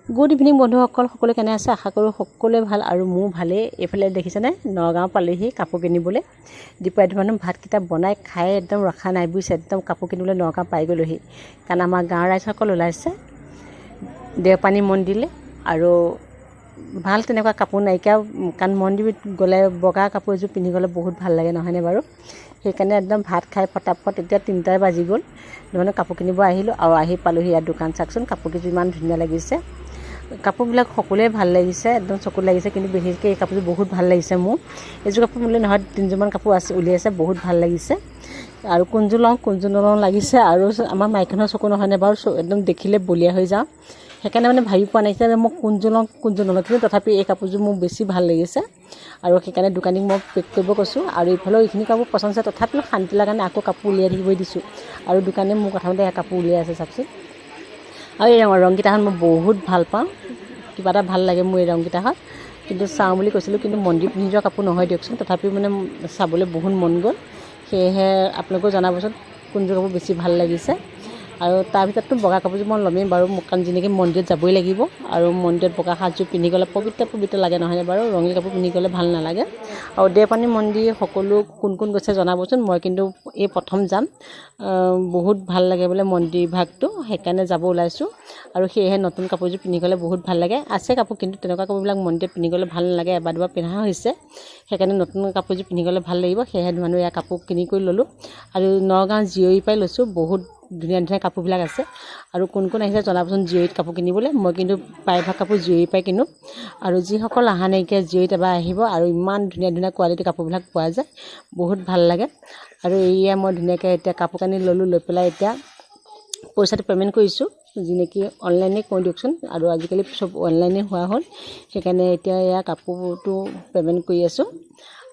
Good evening বন্ধুসকল, সকলোৱে কেনে আছে? আশা কৰোঁ সকলোৱে ভাল আৰু মোৰ ভালেই। এইফালে দেখিছেনে, নগাঁও পালেহি কাপোৰ কিনিবলৈ। দুপৰীয়া মানুহ ভাতকেইটা বনাই খাই একদম ৰখা নাই বুজিছে, একদম কাপোৰ কিনিবলৈ নগাঁও পাই গ'লোহি। কাৰণ আমাৰ গাঁৱৰ ৰাইজসকল ওলাইছে দেওপানী মন্দিৰলৈ, আৰু ভাল তেনেকুৱা কাপোৰ নাইকিয়া, কাৰণ মন্দিৰত গ'লে বগা কাপোৰ এযোৰ পিন্ধি গ'লে বহুত ভাল লাগে, নহয়নে বাৰু? সেইকাৰণে একদম ভাত খাই ফটাফট এতিয়া 3টাই বাজি গ'ল, মানে কাপোৰ কিনিব আহিলোঁ আৰু আহি পালোহি ইয়াত দোকান। চাওকচোন কাপোৰকেইযোৰ ইমান ধুনীয়া লাগিছে, কাপোৰবিলাক সকলোৱে ভাল লাগিছে, একদম চকুত লাগিছে। কিন্তু বিশেষকৈ এই কাপোৰযোৰ বহুত ভাল লাগিছে মোৰ। এইযোৰ কাপোৰ মোলৈ নহয় 3যোৰমান কাপোৰ আছে উলিয়াইছে, বহুত ভাল লাগিছে। আৰু কোনযোৰ লওঁ কোনযোৰ নলওঁ লাগিছে। আৰু আমাৰ মাইকীখনৰ চকু নহয়নে বাৰু, একদম দেখিলে বলিয়া হৈ যাওঁ। সেইকাৰণে মানে ভাবি পোৱা নাইকিয়া যে মই কোনযোৰ লওঁ কোনযোৰ নলওঁ, কিন্তু তথাপি এই কাপোৰযোৰ মোৰ বেছি ভাল লাগিছে। আৰু সেইকাৰণে দোকানীক মই পেক কৰিব কৈছোঁ। আৰু এইফালেও এইখিনি কাপোৰ পচন্দ আছে, তথাপিও শান্তি লগা কাৰণে আকৌ কাপোৰ উলিয়াই থাকিবই দিছোঁ। আৰু দোকানীয়ে মোৰ প্ৰথমতে কাপোৰ উলিয়াই আছে চাওকচোন। আৰু এই ৰংকেইটাহঁত মই বহুত ভাল পাওঁ, কিবা এটা ভাল লাগে মোৰ এই ৰংকেইটাহঁত। কিন্তু চাওঁ বুলি কৈছিলোঁ, কিন্তু মন্দিৰ পিন্ধি যোৱা কাপোৰ নহয় দিয়কচোন, তথাপিও মানে চাবলৈ বহুত মন গ'ল। সেয়েহে আপোনালোকেও জনাবচোন কোনযোৰ কাপোৰ বেছি ভাল লাগিছে। আৰু তাৰ ভিতৰততো বগা কাপোৰযোৰ মই ল'মেই বাৰু, কাৰণ যেনেকৈ মন্দিৰত যাবই লাগিব। আৰু মন্দিৰত বগা সাজযোৰ পিন্ধি গ'লে পবিত্ৰ লাগে, নহয়নে বাৰু? ৰঙীন কাপোৰ পিন্ধি গ'লে ভাল নালাগে। আৰু দেওপানী মন্দিৰ সকলো কোন কোন গৈছে জনাবচোন। মই কিন্তু এই প্ৰথম যাম, বহুত ভাল লাগে বোলে মন্দিৰ ভাগটো, সেইকাৰণে যাব ওলাইছোঁ। আৰু সেয়েহে নতুন কাপোৰযোৰ পিন্ধি গ'লে বহুত ভাল লাগে। আছে কাপোৰ, কিন্তু তেনেকুৱা কাপোৰবিলাক মন্দিৰত পিন্ধি গ'লে ভাল নালাগে, এবাৰ দুবাৰ পিন্ধা হৈছে। সেইকাৰণে নতুন কাপোৰযোৰ পিন্ধি গ'লে ভাল লাগিব। সেয়েহে মানুহ এয়া কাপোৰ কিনি কৰি ল'লোঁ। আৰু নগাঁও জিঅ'ৰি পৰাই লৈছোঁ, বহুত ধুনীয়া ধুনীয়া কাপোৰবিলাক আছে। আৰু কোন কোন আহিছে জনাবচোন জিঅ'ৰিত কাপোৰ কিনিবলৈ। মই কিন্তু প্ৰায়ভাগ কাপোৰ জিঅ'ৰিৰ পৰাই কিনোঁ। আৰু যিসকল অহা নাইকিয়া জিঅ'ৰিত এবাৰ আহিব, আৰু ইমান ধুনীয়া ধুনীয়া কোৱালিটিৰ কাপোৰবিলাক পোৱা যায়, বহুত ভাল লাগে। আৰু এয়া মই ধুনীয়াকৈ এতিয়া কাপোৰ কানি ল'লোঁ, লৈ পেলাই এতিয়া পইচাটো পে'মেণ্ট কৰিছোঁ, যেনেকৈ অনলাইনে কৰি দিয়কচোন। আৰু আজিকালি চব অনলাইনে হোৱা হ'ল, সেইকাৰণে এতিয়া এয়া কাপোৰটো পে'মেণ্ট কৰি আছোঁ।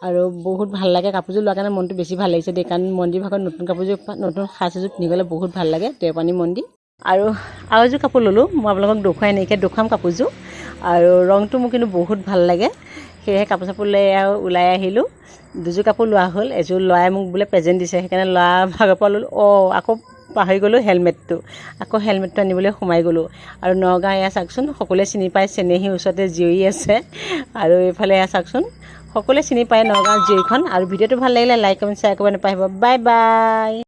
আৰু বহুত ভাল লাগে কাপোৰযোৰ লোৱাৰ কাৰণে, মনটো বেছি ভাল লাগিছে দেই। কাৰণ মন্দিৰ ভাগত নতুন কাপোৰযোৰ, নতুন সাজ এযোৰ পিন্ধি গ'লে বহুত ভাল লাগে, দেওপানী মন্দিৰ। আৰু এযোৰ কাপোৰ ল'লোঁ, মই আপোনালোকক দেখুৱাম কাপোৰযোৰ। আৰু ৰংটো মোৰ কিন্তু বহুত ভাল লাগে, সেয়েহে কাপোৰ চাপোৰ লৈ আৰু ওলাই আহিলোঁ। দুযোৰ কাপোৰ লোৱা হ'ল, এযোৰ ল'ৰাই মোক বোলে প্ৰেজেণ্ট দিছে, সেইকাৰণে ল'ৰা ভাগৰ পৰা ল'লোঁ। আকৌ পাহৰি গ'লোঁ হেলমেটটো, আকৌ হেলমেটটো আনিবলৈ সোমাই গ'লোঁ। আৰু নগাঁও এয়া চাওকচোন, সকলোৱে চিনি পায়, চেনেহী ওচৰতে জিঅ'ৰি আছে। আৰু এইফালে এয়া চাওকচোন, সকলোৱে চিনি পায় নগাঁও জিঅ'ৰিখন। আৰু ভিডিঅ'টো ভাল লাগিলে লাইক কমেণ্ট শ্বেয়াৰ কৰিব নাপাহৰিব। Bye bye.